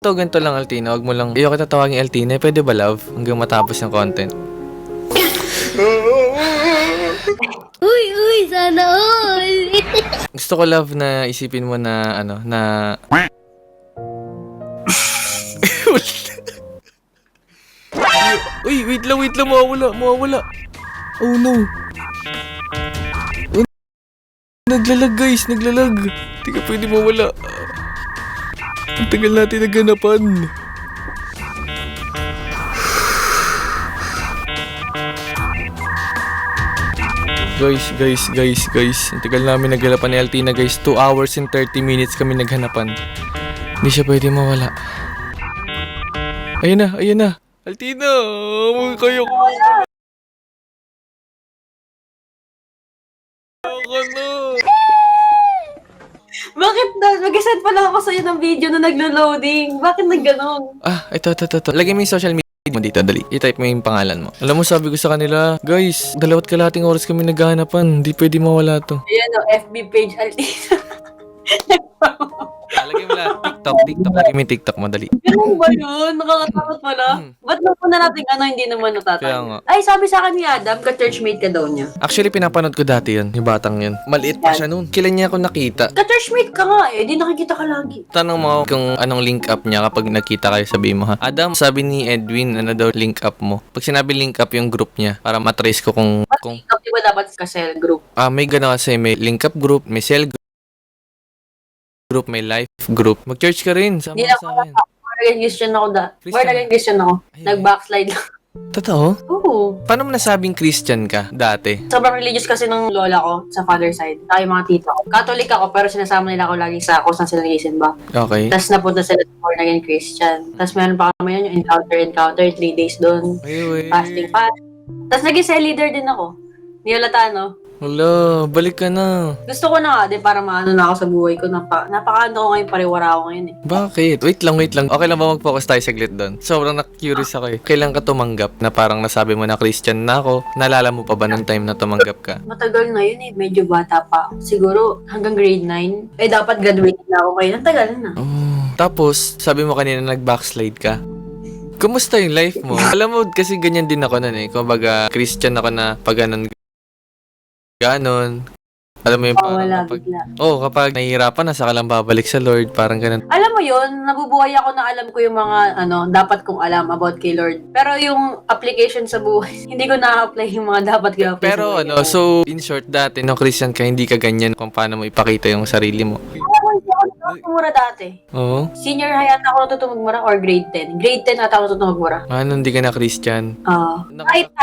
Ganito lang, Altina. Huwag mo lang, ayoko tatawagin Altina. Pwede ba, love? Hanggang matapos yung content. Uy, sana all. Gusto ko, love, na isipin mo na, na... Uy, wait lang, mawawala. Oh, no. Oh, naglalag, guys, naglalag. Hindi ka pwede mawala. Ang tagal natin nagganapan. Guys. Ang tagal namin naghanapan ni Altina, guys. 2 hours and 30 minutes kami naghanapan. Hindi siya pwede mawala. Ayan na. Altina, kayo ko. Bakit na? Mag-send pa lang ako sa'yo ng video na naglo-loading. Bakit nagganon? Ito. Lagay mo yung social media mo dito, dali. I-type mo yung pangalan mo. Alam mo, sabi ko sa kanila, guys, 2.5 oras kami naghahanapan. Hindi pwede mawala to. Ayan o, FB page Altina. Lagay mo lang, TikTok. Lagay mo yung TikTok mo, dali. Ganun ba yun? Nakakatakot pala. Ba't na po na natin hindi naman Kaya natatay? nga. Ay, sabi sa akin ni Adam, ka-churchmate ka daw niya. Actually, pinapanood ko dati yun, yung batang yun. Maliit pa siya noon. Kailan niya ako nakita? Ka-churchmate ka nga eh, di nakikita ka lagi. Tanong mo kung anong link up niya kapag nakita kayo, sabihin mo ha. Adam, sabi ni Edwin, ano daw link up mo? Pag sinabi link up yung group niya, para matrace ko kung... Ikaw, di ba dapat ka-cell group? May gano'n kasi, may link up group, may cell group, may life group. Mag-church ka rin, sama Hindi ka lang sa ako akin. Born again Christian ako Christian? Born again Christian ako. Ay. Nag-backslide lang. Totoo? Oo. Paano mo nasabing Christian ka dati? Sobrang religious kasi ng lola ko sa father side. Saka yung mga tito ko. Catholic ako pero sinasama nila ako lagi sa kung saan sila nag-isimba. Okay. Tapos napunta sila sa born again Christian. Tapos meron pa kami yun, yung encounter, 3 days doon. Ay, Fasting. Tapos naging cell leader din ako. Niyolata, no? Wala, balik ka na. Gusto ko na nga, di para maano na ako sa buhay ko. Napakaano ko ngayon, pariwara ako ngayon eh. Bakit? Wait lang. Okay lang ba mag-focus tayo saglit doon? Sobrang na-curious ako eh. Kailan ka tumanggap na parang nasabi mo na Christian na ako? Naalala mo pa ba nung time na tumanggap ka? Matagal na yun eh, medyo bata pa. Siguro hanggang grade 9. Dapat graduate na ako ngayon. Ang tagal na. Oh. Tapos, sabi mo kanina nag-backslide ka. Kumusta yung life mo? Alam mo, kasi ganyan din ako nun eh. Kumbaga, Christian ako na pag ganon. Alam mo yung Wala, bigla. kapag nahihirapan na, saka lang babalik sa Lord. Parang ganun. Alam mo yun, nabubuhay ako na alam ko yung mga dapat kong alam about kay Lord. Pero yung application sa buhay, hindi ko na-apply yung mga dapat ko apply Pero sa buhay. so, in short, dati, nung Christian ka, hindi ka ganyan kung paano mo ipakita yung sarili mo. Alam mo, hindi ako tumura dati. Oo? Senior high ata ako natutong magmura or grade 10. Grade 10 ata ako natutong magmura. Ano, hindi ka na Christian? Kahit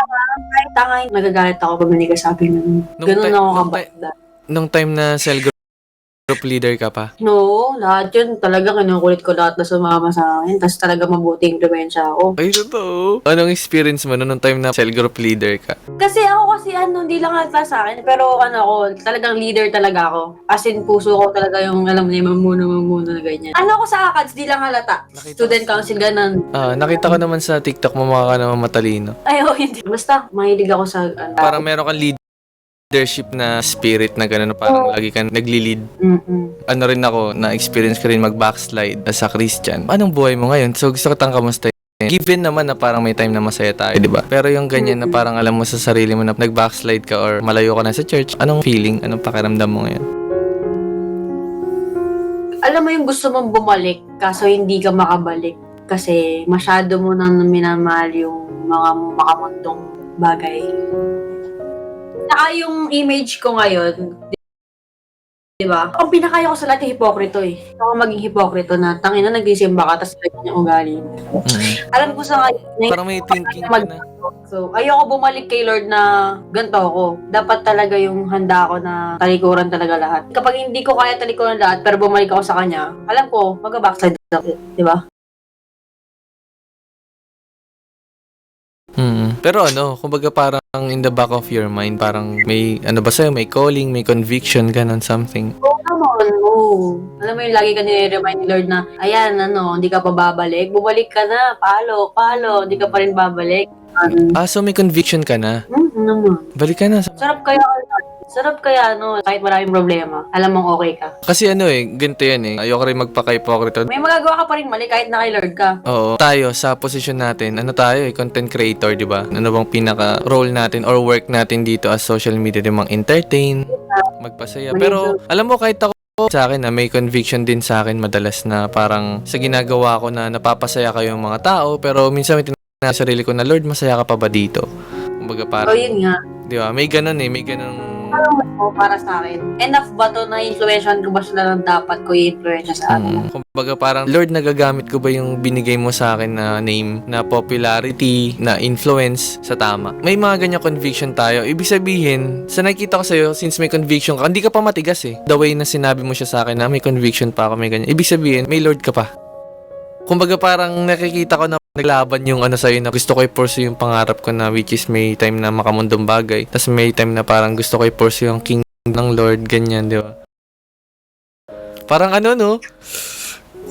tanga, nagagalit ako pag naniga sa akin. Ganun ako kabata. Nung time na cell group leader ka pa? No, lahat yun. Talaga kinukulit ko lahat na sumama sa akin. Tapos talaga mabuting impluensya ako. Ay, totoo. Anong experience mo nung time na cell group leader ka? Kasi hindi lang halata sa akin. Pero ako, talagang leader talaga ako. As in, puso ko talaga yung, alam mo na, mamuno na ganyan. Ako sa ACADS, di lang halata. Student council, ganun. Nakita ko naman sa TikTok mo mukha ka naman matalino. Ay, hindi. Basta, mahilig ako sa, Parang meron kang leadership na spirit na gano'n, parang lagi kang nagli-lead. Ano rin ako, na-experience ko rin mag-backslide sa Christian. Anong buhay mo ngayon? So gusto ko tang kamusta. Given naman na parang may time na masaya tayo, di ba? Pero yung ganyan na parang alam mo sa sarili mo na nag-backslide ka or malayo ka na sa church, anong feeling? Anong pakiramdam mo ngayon? Alam mo yung gusto mong bumalik, kaso hindi ka makabalik. Kasi masyado mo nang minamahal yung mga makamundong bagay. Saka yung image ko ngayon, di ba? Ang pinakaya ko sa lahat yung hipokrito eh. Ako maging hipokrito na tangina nagsisimba ka tapos ganyan yung ugali mo. Alam ko sa ngayon, Parang may thinking ka na. So, ayoko bumalik kay Lord na ganito ako. Dapat talaga yung handa ako na talikuran talaga lahat. Kapag hindi ko kaya talikuran lahat pero bumalik ako sa Kanya, alam ko, mag-backslide ako. Di ba? Pero kumbaga parang in the back of your mind, parang may, ba sa'yo, may calling, may conviction, ganun, something. Oo naman, oo. Alam mo yung lagi ka nire-remind ni Lord na, ayan, hindi ka pa babalik. Bumalik ka na, palo, hindi ka pa rin babalik. So may conviction ka na. Naman. Balik ka na. Sarap kaya, Lord. Sarap kaya, kahit maraming problema, alam mong okay ka. Kasi ganito yan eh. Ayoko rin magpaka-hypocrite. May magagawa ka pa rin mali kahit na kay Lord ka. Oo. Tayo, sa posisyon natin, tayo content creator, di ba? Ano bang pinaka-role natin or work natin dito as social media, di mang entertain, magpasaya. Pero, alam mo, kahit ako, sa akin may conviction din sa akin madalas na parang sa ginagawa ko na napapasaya kayo yung mga tao, pero minsan may tinanong sa sarili ko na, Lord, masaya ka pa ba dito? Kumbaga parang, Yun nga. di ba? May ganun may ganun. Alam mo, para sa akin, enough ba to na influensyahan ko ba sila ng dapat ko i-influensya sa akin? Kumbaga parang, Lord, nagagamit ko ba yung binigay mo sa akin na name, na popularity, na influence sa tama? May mga ganyan conviction tayo. Ibig sabihin, sa nakikita ko sa'yo, since may conviction ka, hindi ka pa matigas eh. The way na sinabi mo siya sa akin na may conviction pa ako, may ganyan. Ibig sabihin, may Lord ka pa. Kumbaga parang nakikita ko na naglaban yung sa'yo na gusto ko i-pursue yung pangarap ko na which is may time na makamundong bagay. Tapos may time na parang gusto ko i-pursue yung king ng Lord, ganyan, di ba? Parang no?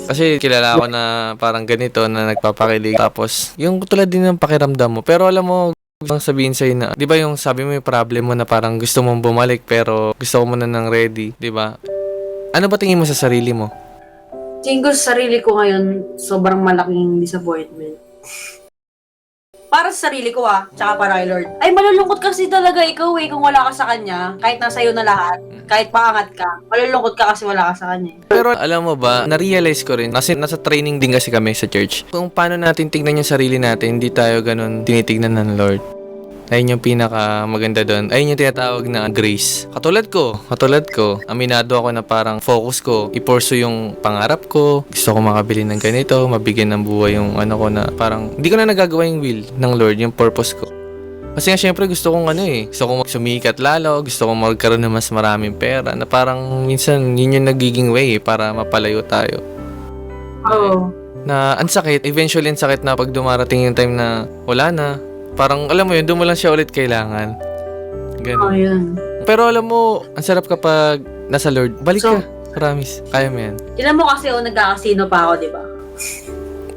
Kasi kilala ko na parang ganito na nagpapakilig. Tapos, yung tulad din ng pakiramdam mo. Pero alam mo, gusto sabihin sa'yo na, di ba yung sabi mo yung problem mo na parang gusto mong bumalik pero gusto ko muna ng ready, di ba? Ano ba tingin mo sa sarili mo? Tingin ko sa sarili ko ngayon, sobrang malaking disappointment. Para sa sarili ko tsaka para kay Lord. Ay, malulungkot kasi talaga ikaw kung wala ka sa Kanya. Kahit nasa iyo na lahat, kahit paangat ka, malulungkot ka kasi wala ka sa Kanya. Pero alam mo ba, na-realize ko rin, kasi nasa training din kasi kami sa church, kung paano natin tignan yung sarili natin, hindi tayo ganun tinitignan ng Lord. Ayun yung pinaka maganda doon. Ayun yung tinatawag na grace. Katulad ko, aminado ako na parang focus ko, i-pursue yung pangarap ko, gusto ko makabili ng ganito, mabigyan ng buhay yung ko na parang, hindi ko na nagagawa yung will ng Lord, yung purpose ko. Kasi nga syempre gusto kong gusto kong sumikat lalo, gusto kong magkaroon ng mas maraming pera, na parang minsan yun yung nagiging way para mapalayo tayo. Oo. Na ang sakit, eventually ang sakit na pag dumarating yung time na wala na, parang, alam mo yun, doon mo lang siya ulit kailangan. Ganun. Yun. Pero alam mo, ang sarap kapag nasa Lord. Balik ka. Promise. Kaya mo yan. Tignan mo kasi nagkakasino pa ako, di ba?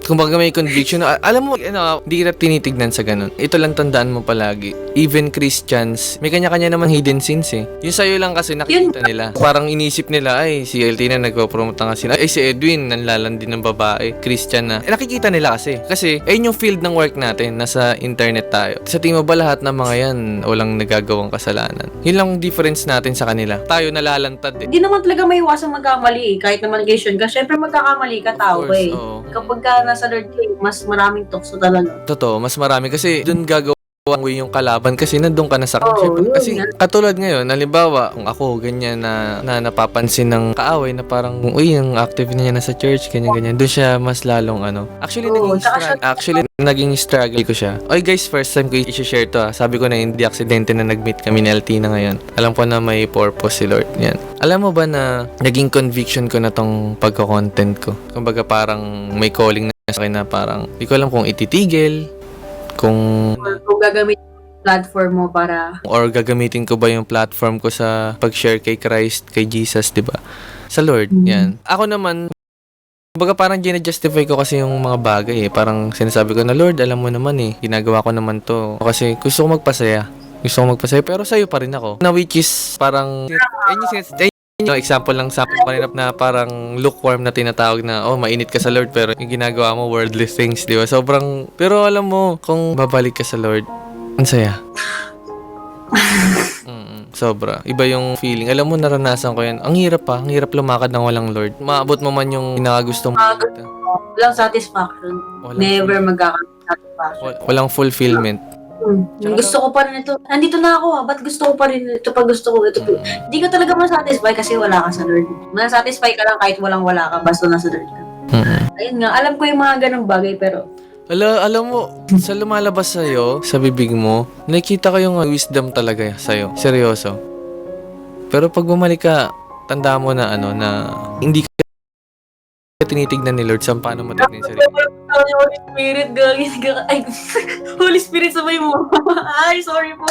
Kumbaga may conviction. Alam mo, hindi kita tinitignan sa ganun. Ito lang tandaan mo palagi. Even Christians, may kanya-kanya naman hidden sins eh. Yung sa'yo lang kasi nakikita nila. Parang inisip nila, ay, si LT na nagpo-promote ng kasino. Ay, si Edwin, nanlalandi ng babae. Christian na. Nakikita nila kasi. Kasi, ayun yung field ng work natin. Nasa internet tayo. Sa tingin mo ba lahat ng mga yan, walang nagagawang kasalanan? Yun lang difference natin sa kanila. Tayo nalalantad eh. Hindi naman talaga may iwasang magkamali Kahit naman Christian ka, syempre magkakamali ka tao course, eh. oo. Kapag ka nasa Lord ka, mas maraming tukso talaga. Totoo, mas marami kasi doon gagawa mo yung kalaban kasi nandun ka na sa yun kasi nga. katulad ngayon, halimbawa, kung ako ganyan na napapansin ng kaaway na parang, uy, yung active niya nasa church, ganyan, doon siya mas lalong Actually, naging struggle ko siya. Oy guys, first time ko i-share to Sabi ko na hindi aksidente na nag-meet kami ni LT na ngayon. Alam ko na may purpose si Lord. Yan. Alam mo ba na naging conviction ko na tong pagko-content ko? Kumbaga parang may calling na sa akin na parang, di ko alam kung ititigil, kung gagamitin yung platform mo para or gagamitin ko ba yung platform ko sa pag-share kay Christ, kay Jesus, di ba? Sa Lord, yan. Ako naman, kumbaga parang gina-justify ko kasi yung mga bagay eh. Parang sinasabi ko na, Lord, alam mo naman eh, ginagawa ko naman to. Kasi gusto ko magpasaya. Pero sa'yo pa rin ako. Na which is parang, yung example lang sa akin na parang lukewarm na tinatawag na, mainit ka sa Lord pero yung ginagawa mo worldly things, di ba? Sobrang, pero alam mo, kung babalik ka sa Lord, ang saya. Sobra. Iba yung feeling. Alam mo, naranasan ko yan. Ang hirap lumakad ng walang Lord. Maabot mo man yung pinakagusto mo. walang satisfaction. Never magkaka-satisfaction. Walang fulfillment. Gusto ko pa rin ito. Nandito na ako ba't gusto ko pa rin ito pag gusto ko ito? Hindi ka talaga masatisfy kasi wala ka sa Lord. Masatisfy ka lang kahit walang-wala ka basta nasa Lord ka. Ayun nga, alam ko yung mga ganong bagay pero alam mo, sa lumalabas sa'yo, sa bibig mo, nakikita ko yung wisdom talaga sa'yo. Seryoso. Pero pag bumalik ka, tanda mo na na hindi ka tinitignan ni Lord sa paano mo tignan yung sarili. Holy Spirit, ay, Holy Spirit sabay mo. Ay, sorry po.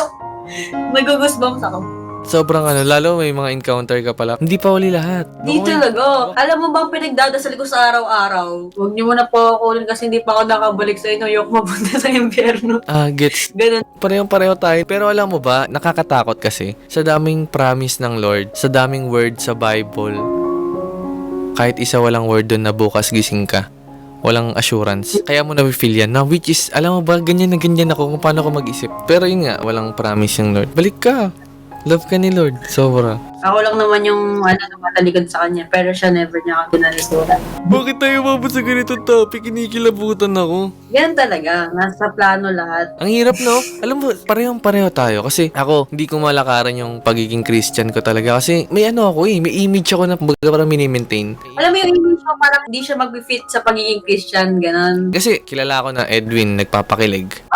Nag-goosebumps ako. sobrang lalo may mga encounter ka pala. Hindi pa uli lahat. Di talaga. Alam mo bang pinagdadasal ko sa araw-araw? Huwag niyo muna po ako ulit kasi hindi pa ako nakabalik sa New York mapunta sa impyerno. Gets. Ganun. Parehong-pareho tayo. Pero alam mo ba, nakakatakot kasi. Sa daming promise ng Lord, sa daming word sa Bible, kahit isa walang word doon na bukas gising ka. Walang assurance. Kaya mo na-feel yan. Na which is, alam mo ba, ganyan na ganyan ako kung paano ako mag-isip. Pero yun nga, walang promise yung Lord. Balik ka. Love ka ni Lord. Sobra. Ako lang naman yung tumatalikod sa kanya, pero siya never niya ako tinalikuran. Bakit tayo mabot sa ganitong topic? Kinikilabutan ako. Ganun talaga. Nasa plano lahat. Ang hirap, no? Alam mo, parehong-pareho tayo. Kasi ako, hindi ko malakaran yung pagiging Christian ko talaga. Kasi may may image ako na parang mini-maintain. Alam mo yung image mo, parang hindi siya mag-fit sa pagiging Christian, ganun. Kasi kilala ko na Edwin nagpapakilig.